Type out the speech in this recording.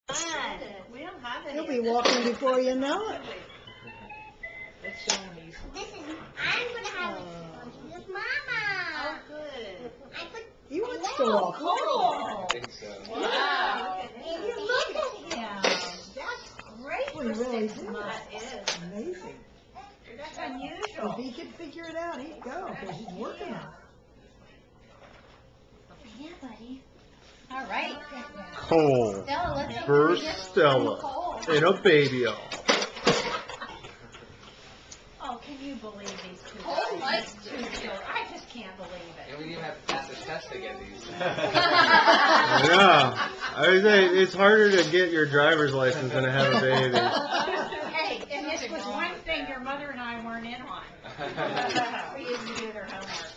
We don't have any. You'll be walking before you know it. Let's show them these. I'm gonna have it with Mama. Oh, good. He wants to walk. Cool. I think so. Wow. And you look at Yeah. That's great Well, he for really 6 did. months. That is. Amazing. That's unusual. If he could figure it out, he'd go, because he's working on it. Yeah, buddy. All right. Cole Stella, let's open versus the gift Stella from Cole. in a baby doll. Oh, can you believe these two? Cole likes two children. I just can't believe it. And we didn't even have to pass this test to get these. Yeah, I would say it's harder to get your driver's license than to have a baby. Hey, and this was one thing your mother and I weren't in on. We didn't do their homework.